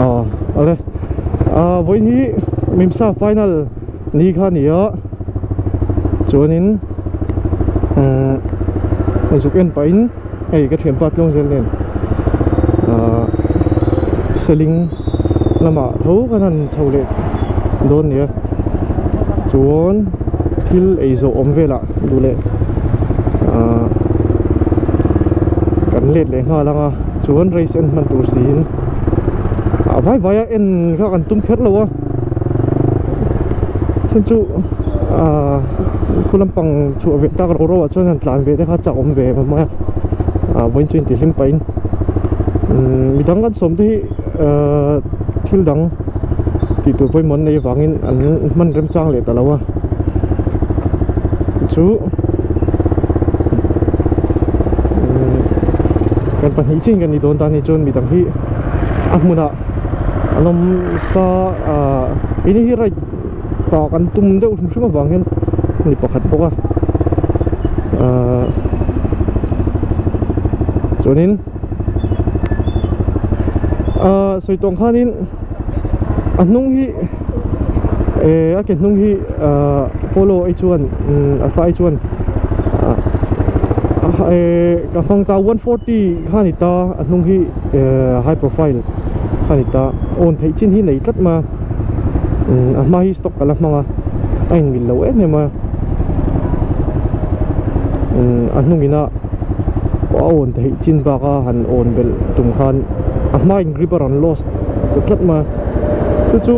ale voi hi Mimsa Final ni kha ni a chuanin zuken pain ei ka thiam pat long zel nen selling lama tho kanan chole dawnnia chuan thil ei zo om vela dule kan let le nga langa chuan race and man tur sin vai vai en kha kan tum khet lo chen chu kulampang chu ve ta ro ro chuan an tlan ve te kha chak om ve ma voin chuin ti hlim pain midang kan som te thil dang ti tu poi mon nei wangin an man rem chang le ta lawa chu kan pan hi ching kan ni don ta ni chon midang hi amuna anom sa ini hi rai ta kan tum de usum suma wangin ni pakhat poka chuanin soitong khanin anung hi aken nung hi polo h1 alpha h1 ka phang ta 140 khani ta anung hi high profile khani ta on thei chin hi nei tlat ma ma hi stock kala manga ain minlo ma anung ina on thei chin ba ka han on bel tum khan ma in gripper on lost tlat ma chu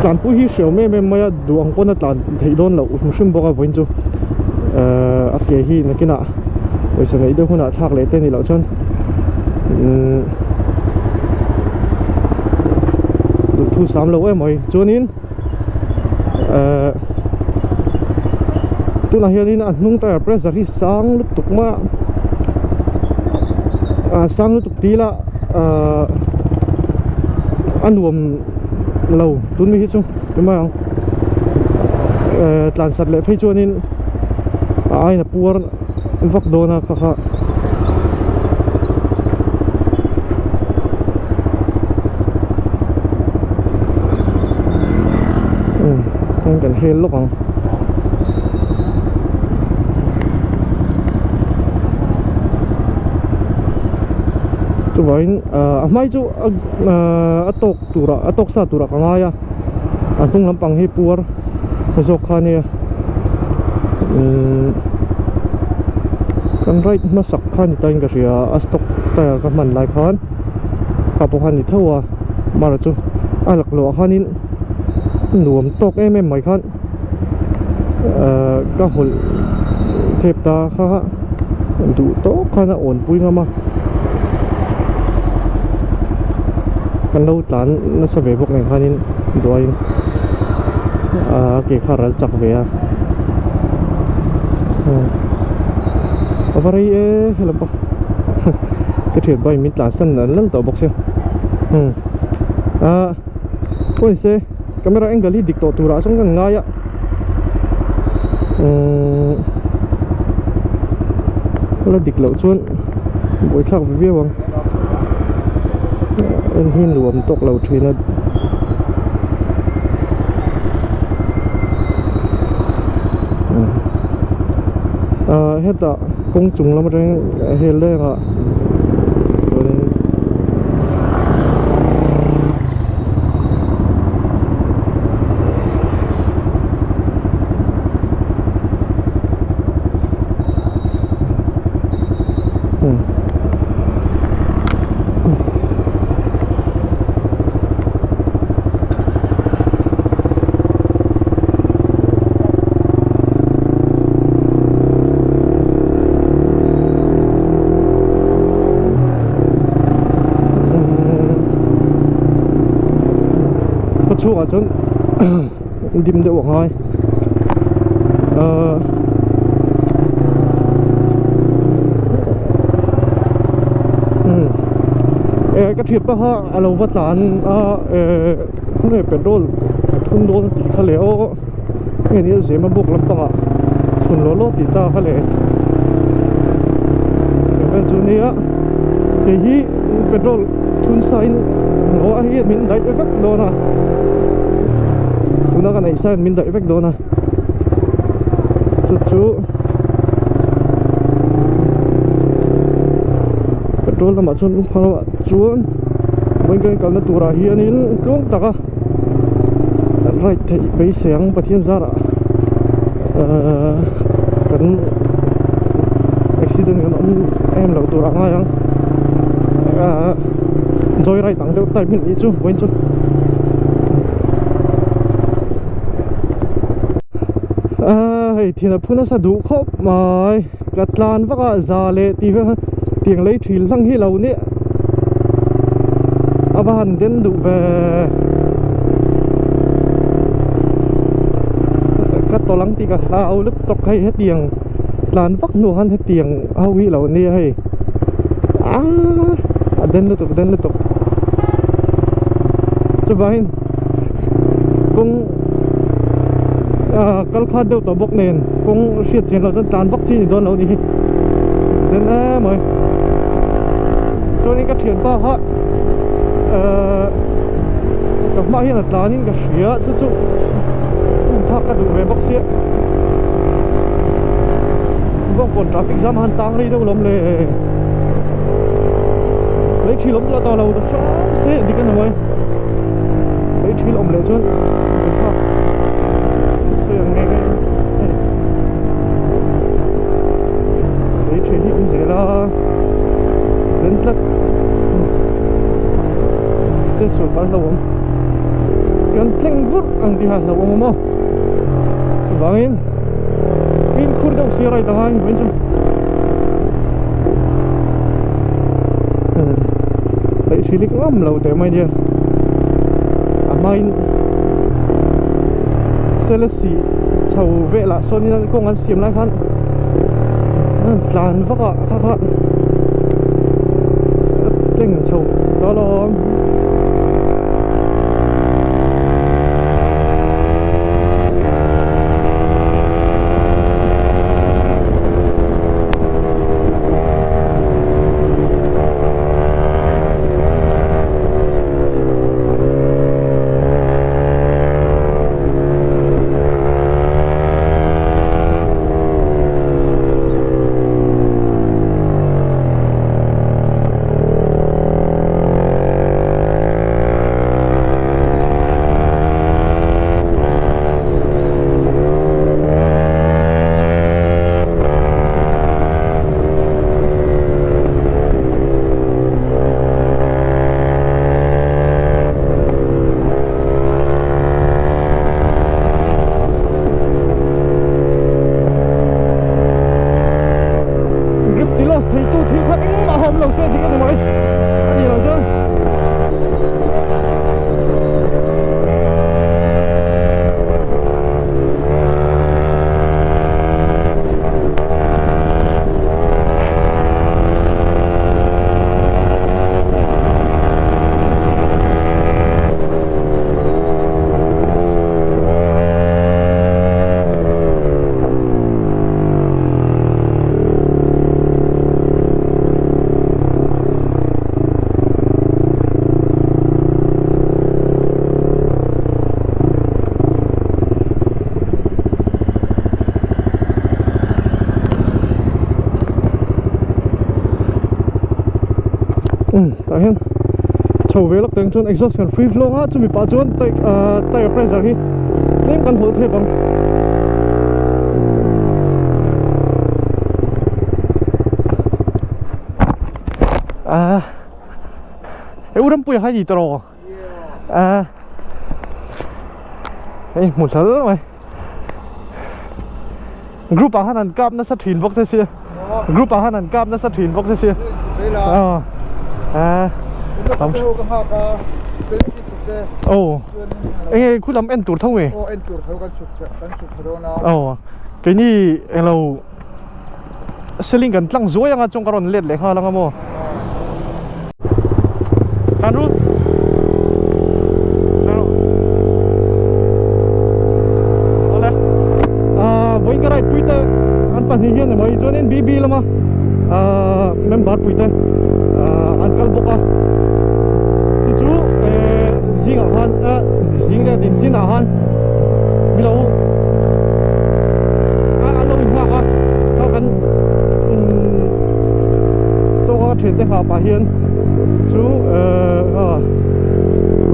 tlan pu hi sheu me maya duang pona tlan thei don lo mushim boka voin chu ake hi nakina oisa nei de huna thak le te ni lo chon thu sam lo moi chuanin tu na hianin an hnung tire pressure hi sang lut tukma sang lut tuk tila anuam lo tun mi hi chu ma tlan sat le phei chuanin ai na puar vak dona kha kan hel lokang chu vain mai chu atok tura atok sa tura kangaya atung lampang hi puar zok khania kan right masak khan ta inga ria astok ta ka man lai khan ka po khan ni thawa mara chu alak lo khanin nuam tok em mai khan ka hol thep ta kha du to khana on pui ngama kan lo tlan na sa ve bok ngai khanin doi ke kharal chak ve a avarai hello pa cái thuyền bay mít lá sân là lắm tàu bọc xe ôi xe camera angle đi địch tổ tù ra trong gần ngay ạ là địch lậu chuôn buổi khác với view em hin luồng tốc lậu thuyền là hết ạ công chúng lắm rồi hết lên ạ chú ở chốn dim đậu hỏi cái thiệp đó ha alo vật tán này petrol thun đôn tí khá lẽ cái này dễ mà buộc lắm ta thun lố lố tí ta khá lẽ cái bên chú này á cái hi petrol thun sign nó hi mình đẩy vách đó nè chúng nó cái này sign mình đẩy vách đó nè chú petrol là mà chun phalo chuan mình cái nó tụ ra hi anh cũng taka right thì bây sáng bắt thiên ra cần accident em lâu tụ ra ngay không rồi right tăng được tay mình ít chút quên chút thì là phun nó sẽ đủ khóc mà gạt lan vác à già lệ tiếng lấy thủy lăng hi lâu nè abahan đến đủ về cắt to lăng thì cả lao lúc tóc hay hết tiếng lan vác nổ han hết tiếng hao hi lâu nè hay đến lúc cho vậy cũng kalau khadau to bok nen kong shit chen lo tan bok chi don lo ni den moi cho nên cái thuyền ba ha cái máy hiện là tan nên cái phía chút thắc cái đủ về bok xia vong còn traffic jam han tang đi đâu lắm lệ lấy chi lắm cho tao lâu đó sẽ đi cái nào lấy chi lắm lệ chứ ngei lấy chuyện cũng dễ là đến lắc thế số bán lâu không gần thanh vút ang đi hạt lâu không mà vangin pin khur đâu xia rai tangan bên trong lấy chuyện ngắm lâu thế mai dia main Celesti chầu vệ là son như công an xiêm lại khăn làn vác ạ khắc tình chầu đó là tại hen chầu về lắc tiếng chuan exhaust kan free flow ha chumi pa chuan tire pressure hi nem kan hol the bang uram pui hai gì tro ei một thở rồi group hanan kap na sa thuyền bok thế xia group hanan kap na sa thuyền bok thế xia anh khu làm em tụt thông về cái này em lâu selling gần lăng dối anh trong cái lết lẻ ha lăng mua can rút với cái này Twitter anh bạn hiền này mới cho nên BB lắm mà member Twitter à thì chú riêng ở han riêng là điểm riêng ở han minlo anh đâu bình hoa à tao cần tôi có chuyện để học bài hiền chú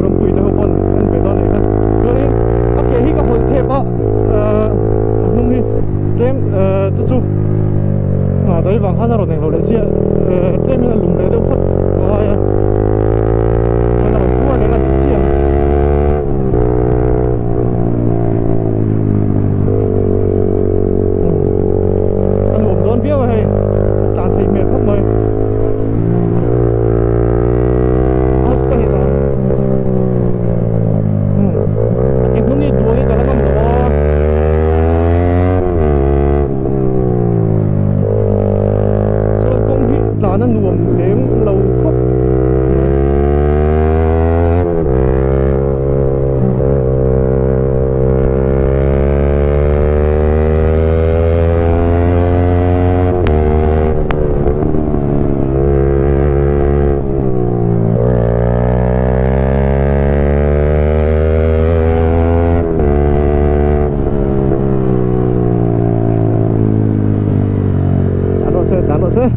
làm quỷ để học con anh về đó này thôi cho nên các cái hi các hội thép á không hi thêm chú đấy vàng ha나로 낸 거 레시아 때문에 룸레도 컷 와야 하나 구워 내가 됐지 anh gồm đón biết hay tàn thì mệt khắp nơi sao hiện tại em muốn đi đuổi cho nó bằng đó nó nuông nếm lâu khúc đàn độ xe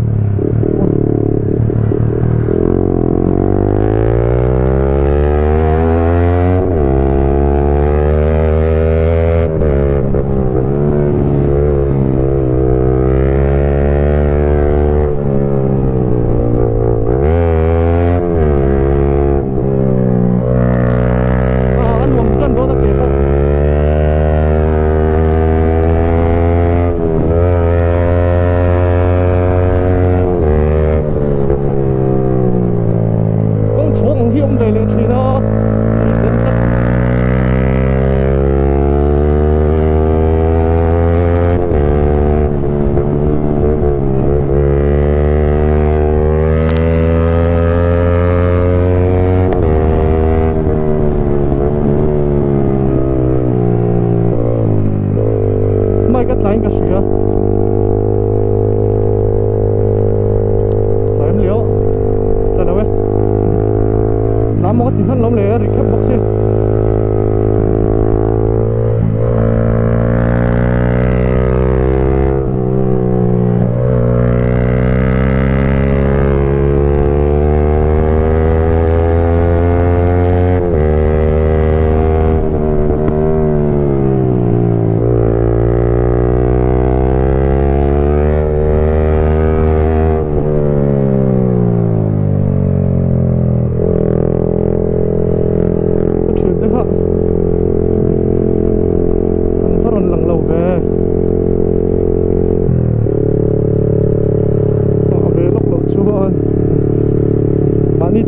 một cái thân lông lẻ thì khép bọc xe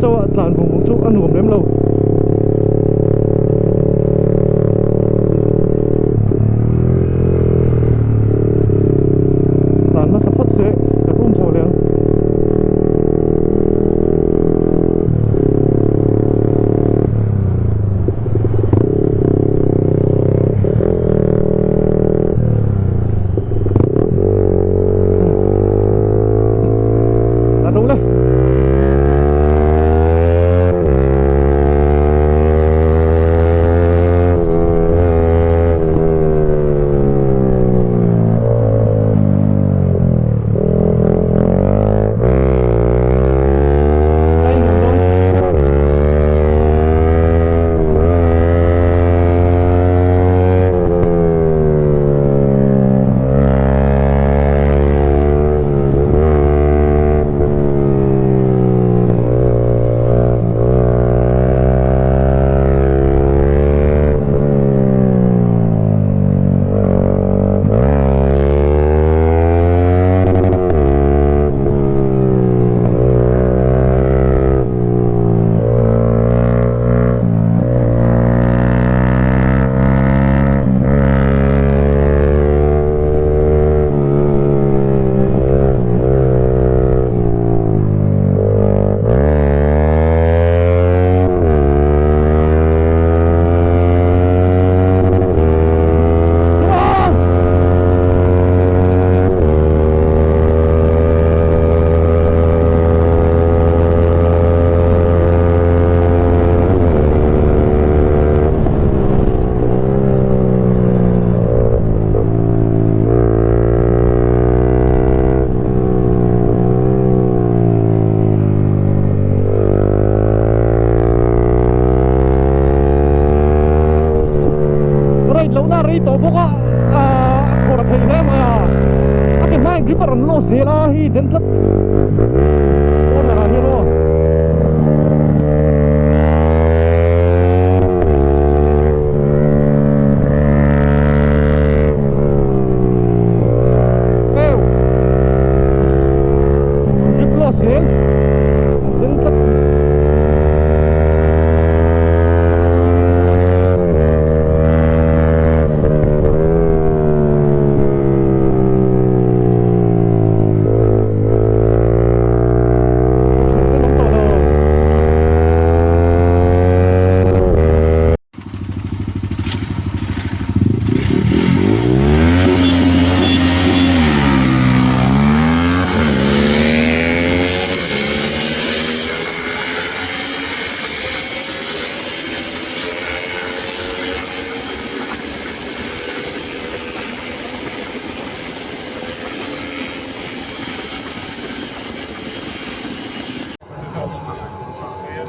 cho làn vùng chỗ ăn uống đếm lâu làn nó sắp phát sẽ đặt ôm sổ liền là đúng đấy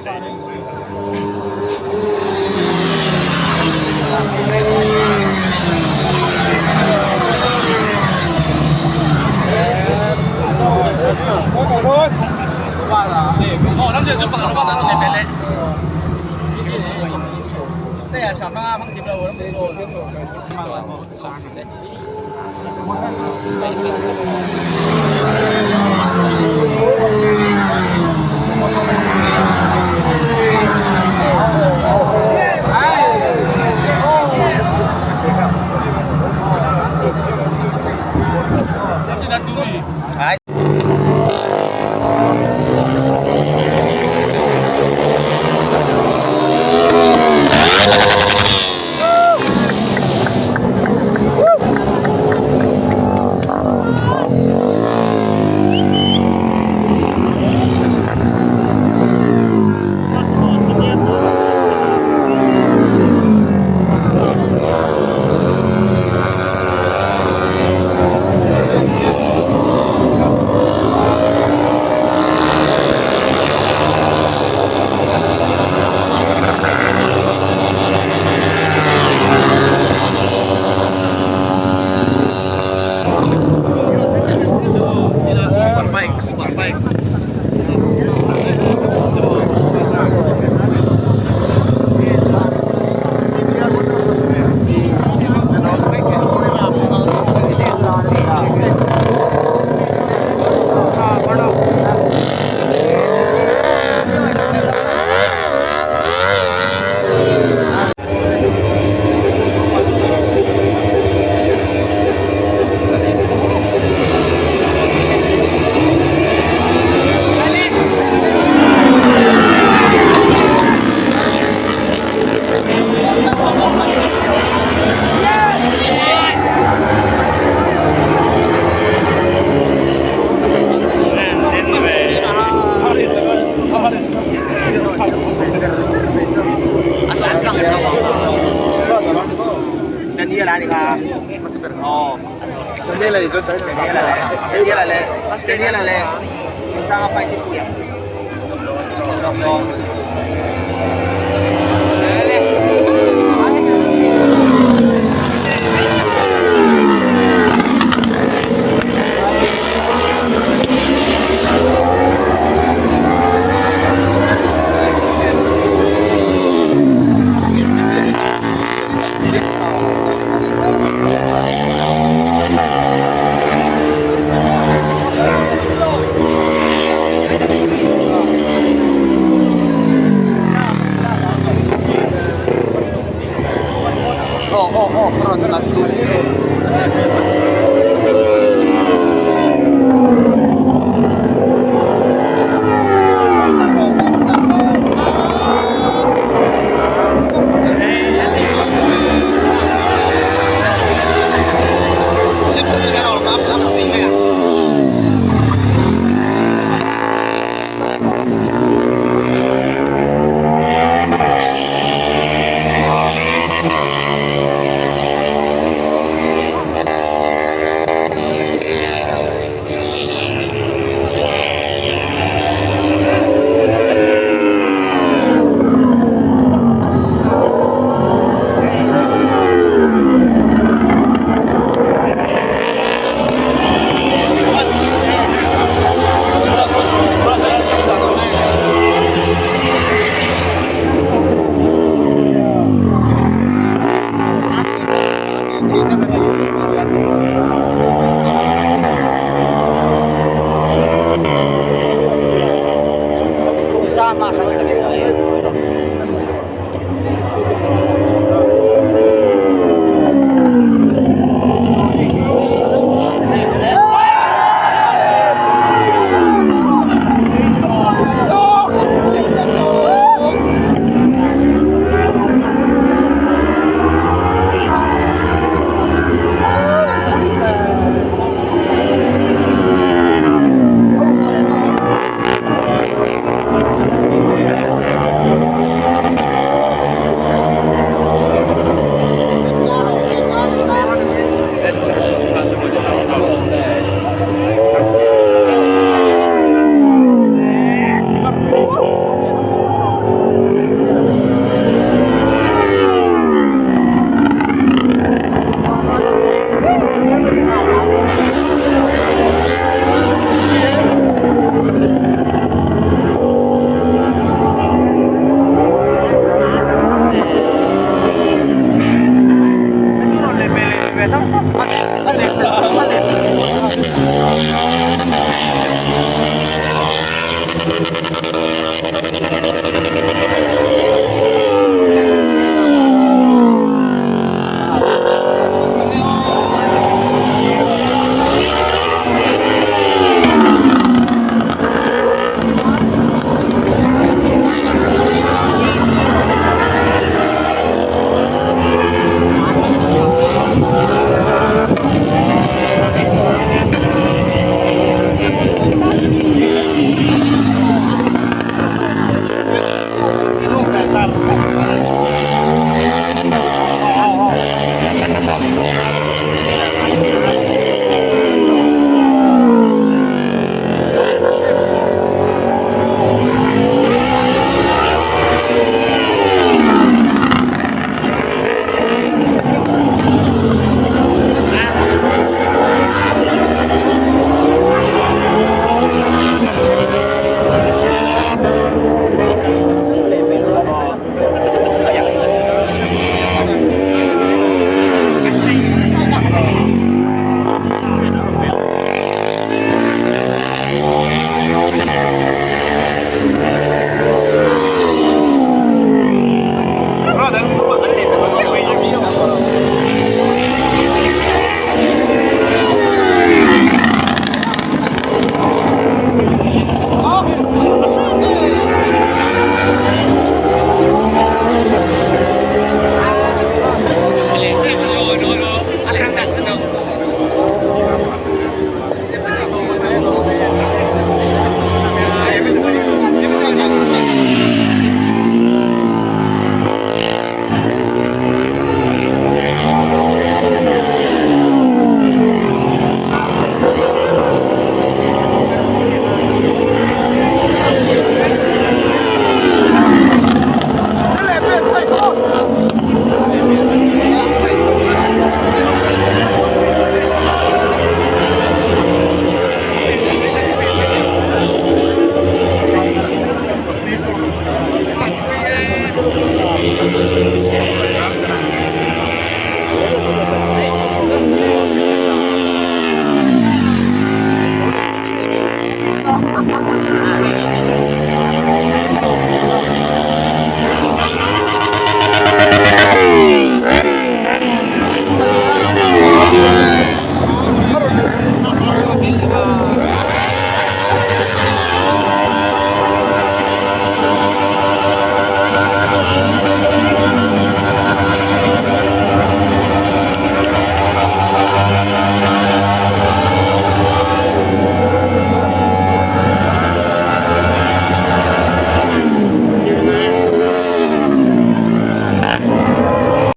哦，咱就把它弄那边嘞。这也上班放心了，我都没说。哎。Oh, dawnnia itu dawnnia le, isang apa itu ya? Oh, keren lagi. Sama.